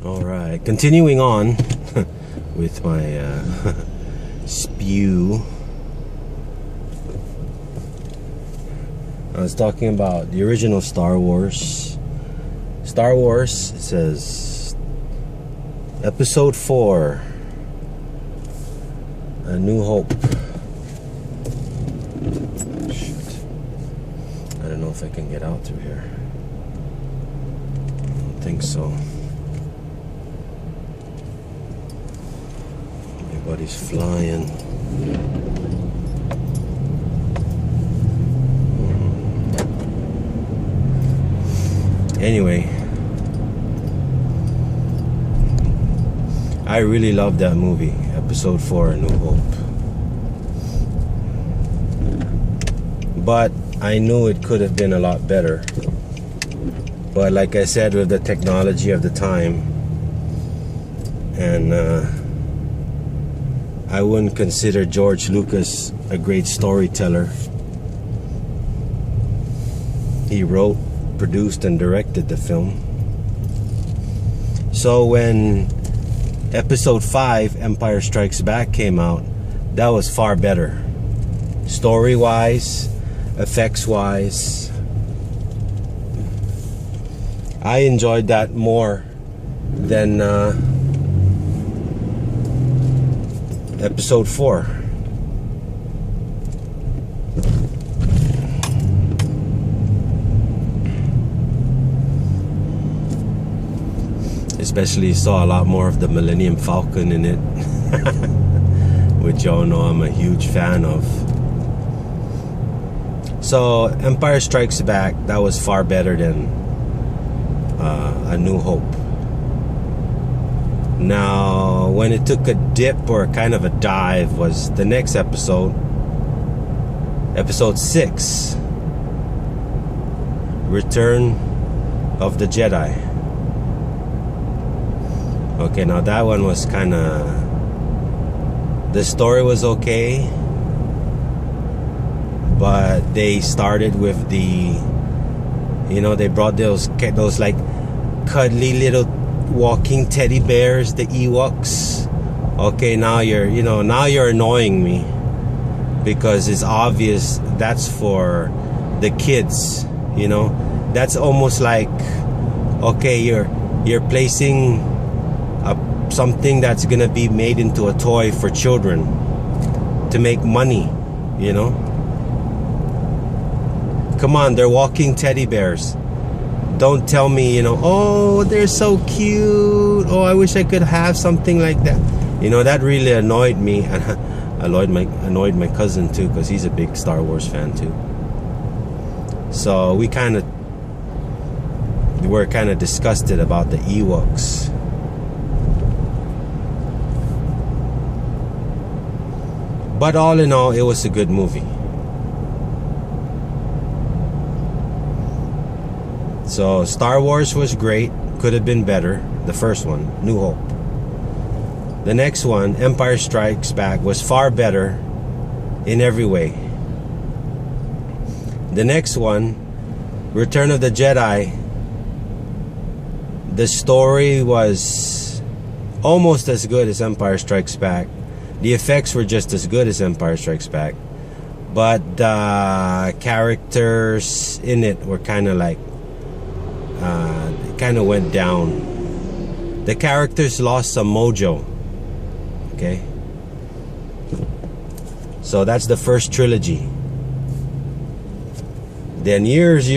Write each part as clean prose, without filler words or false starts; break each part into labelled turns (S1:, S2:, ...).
S1: All right, continuing on with my spew. I was talking about the original Star Wars. Star Wars, it says Episode 4, A New Hope. Shoot. I don't know if I can get out through here. I don't think so. Everybody's flying. Anyway, I really loved that movie, Episode 4, A New Hope. But I knew it could have been a lot better. But like I said, with the technology of the time, and I wouldn't consider George Lucas a great storyteller. He wrote, produced, and directed the film. So when Episode 5, Empire Strikes Back, came out, that was far better. Story-wise, effects-wise. I enjoyed that more than Episode 4. Especially saw a lot more of the Millennium Falcon in it, which y'all know I'm a huge fan of. So Empire Strikes Back, that was far better than A New Hope. Now, when it took a dip or kind of a dive was the next episode, Episode 6, Return of the Jedi. Okay, now that one was kind of... The story was okay, but they started with the... they brought those like cuddly little walking teddy bears, the Ewoks. Okay, now you're annoying me, because it's obvious that's for the kids. That's almost like, okay, you're placing something that's gonna be made into a toy for children to make money. Come on, they're walking teddy bears. Don't tell me, oh, they're so cute. Oh, I wish I could have something like that. That really annoyed me, and annoyed my cousin too, because he's a big Star Wars fan too. So we were kind of disgusted about the Ewoks. But all in all, it was a good movie. So Star Wars was great. Could have been better. The first one, New Hope. The next one, Empire Strikes Back, was far better in every way. The next one, Return of the Jedi, the story was almost as good as Empire Strikes Back. The effects were just as good as Empire Strikes Back. But the characters in it were kind of like... kind of went down. The characters lost some mojo. Okay? So that's the first trilogy. Then years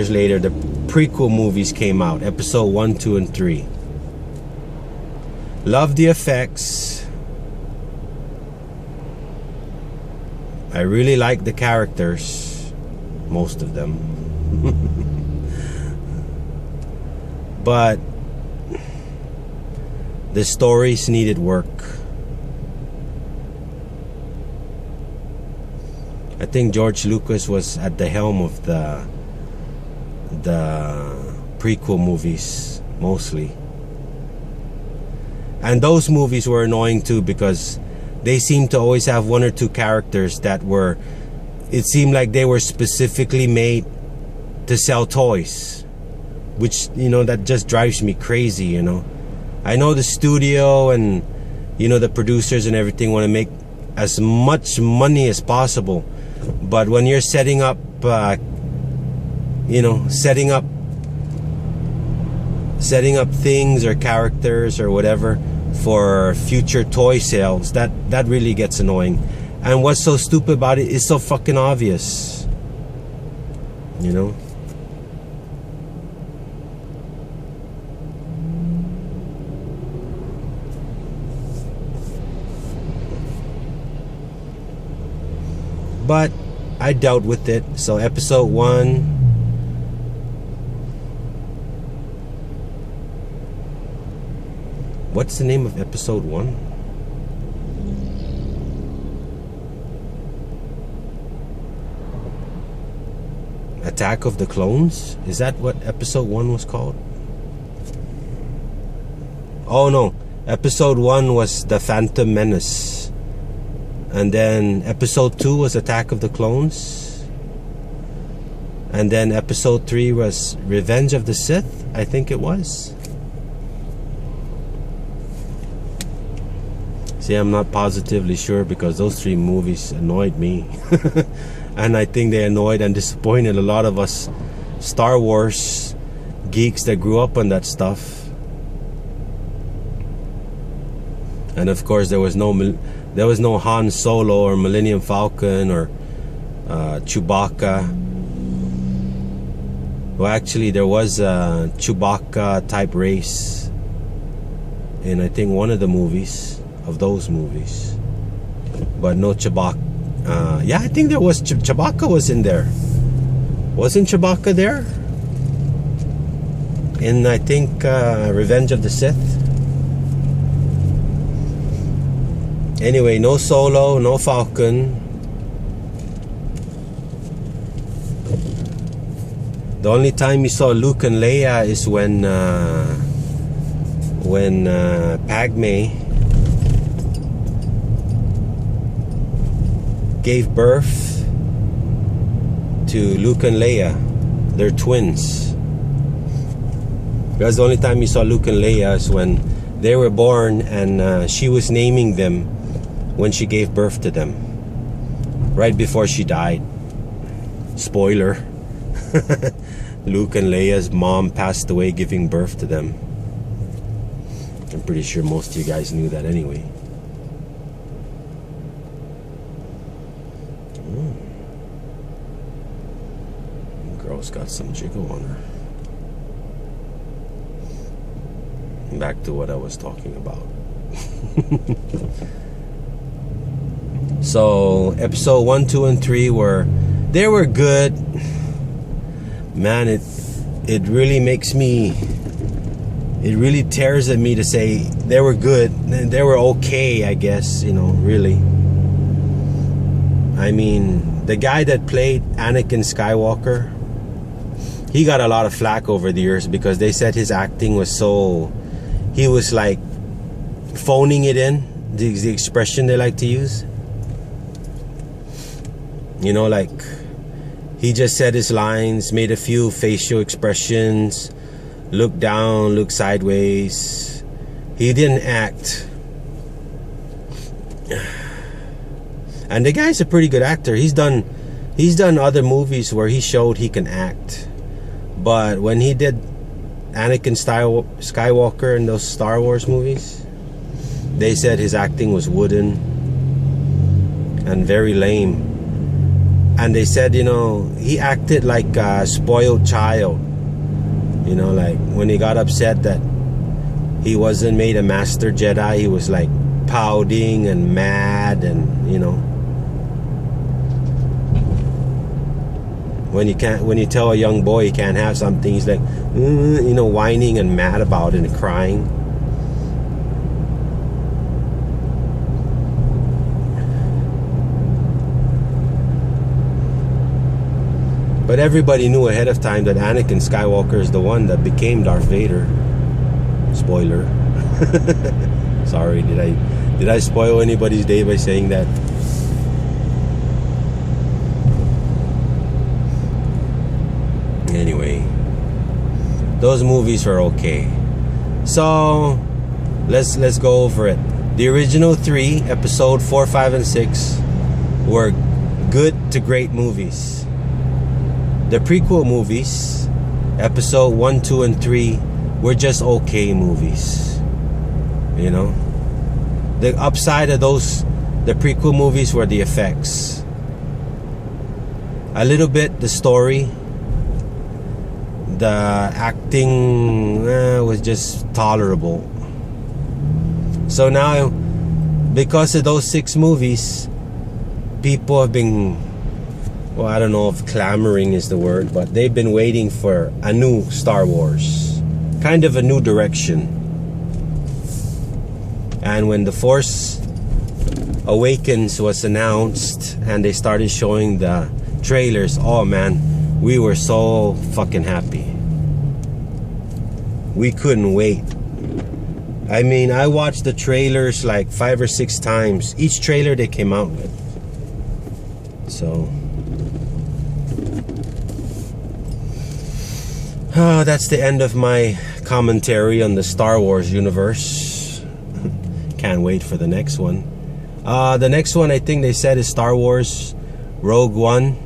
S1: later, the prequel movies came out. Episode 1, 2, and 3. Love the effects. I really like the characters. Most of them. But the stories needed work. I think George Lucas was at the helm of the prequel movies mostly. And those movies were annoying too, because they seemed to always have one or two characters that were... It seemed like they were specifically made to sell toys. Which, that just drives me crazy, I know the studio and the producers and everything want to make as much money as possible, but when you're setting up things or characters or whatever for future toy sales, that really gets annoying. And what's so stupid about it is so fucking obvious, But I dealt with it. So episode 1, what's the name of episode 1? Attack of the Clones? Is that what episode 1 was called? Oh no, episode 1 was The Phantom Menace. And then episode 2 was Attack of the Clones. And then episode 3 was Revenge of the Sith, I think it was. See, I'm not positively sure because those 3 movies annoyed me. And I think they annoyed and disappointed a lot of us Star Wars geeks that grew up on that stuff. And of course there was no Han Solo or Millennium Falcon or Chewbacca. Well, actually there was a Chewbacca type race in, I think, one of the movies, of those movies, but no Chewbacca. Yeah, I think there was Chewbacca was in there. Wasn't Chewbacca there in, I think, Revenge of the Sith? Anyway, no Solo, no Falcon. The only time you saw Luke and Leia is when Padme gave birth to Luke and Leia. They're twins. That's the only time you saw Luke and Leia, is when they were born and she was naming them when she gave birth to them, right before she died. Spoiler. Luke and Leia's mom passed away giving birth to them. I'm pretty sure most of you guys knew that anyway. Girl's got some jiggle on her. Back to what I was talking about. So episode 1, 2, and 3 were good. Man, it really makes me, it really tears at me to say they were good. They were okay, I guess, really. I mean, the guy that played Anakin Skywalker, he got a lot of flack over the years because they said his acting was so, he was like phoning it in, the expression they like to use. Like he just said his lines, made a few facial expressions, looked down, looked sideways. He didn't act. And the guy's a pretty good actor. He's done other movies where he showed he can act. But when he did Anakin Skywalker in those Star Wars movies, they said his acting was wooden and very lame. And they said, he acted like a spoiled child. Like when he got upset that he wasn't made a Master Jedi, he was like pouting and mad and, When you tell a young boy he can't have something, he's like, whining and mad about it and crying. But everybody knew ahead of time that Anakin Skywalker is the one that became Darth Vader. Spoiler. Sorry, did I spoil anybody's day by saying that? Anyway, those movies were okay. So let's go over it. The original 3, episode 4, 5, and 6 were good to great movies. The prequel movies, episode 1, 2, and 3, were just okay movies. You know, the upside of the prequel movies were the effects. A little bit the story. The acting was just tolerable. So now, because of those 6 movies, people have been, well, I don't know if clamoring is the word, but they've been waiting for a new Star Wars, kind of a new direction. And when The Force Awakens was announced and they started showing the trailers, oh man, we were so fucking happy. We couldn't wait. I mean, I watched the trailers like 5 or 6 times, each trailer they came out with. So that's the end of my commentary on the Star Wars universe. Can't wait for the next one. The next one I think they said is Star Wars Rogue One.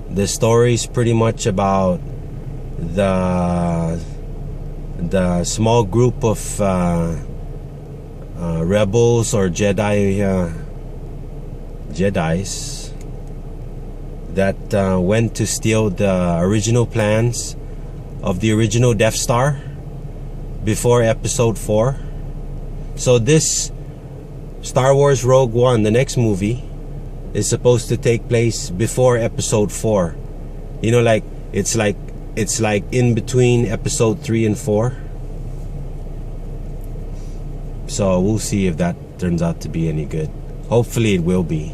S1: The story's pretty much about the small group of rebels or Jedis that went to steal the original plans of the original Death Star before episode 4. So this Star Wars Rogue One, the next movie, is supposed to take place before episode 4. You know, like it's like in between episode 3 and 4. So we'll see if that turns out to be any good. Hopefully it will be.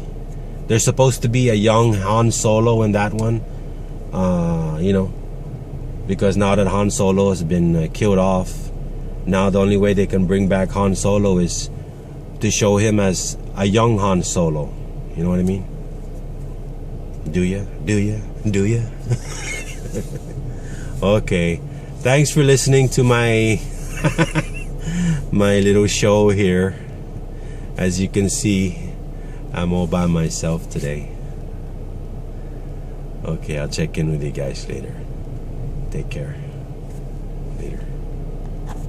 S1: There's supposed to be a young Han Solo in that one. You know, because now that Han Solo has been killed off, now the only way they can bring back Han Solo is to show him as a young Han Solo. You know what I mean? Do ya? Okay. Thanks for listening to my my little show here. As you can see, I'm all by myself today. Okay, I'll check in with you guys later. Take care. Later.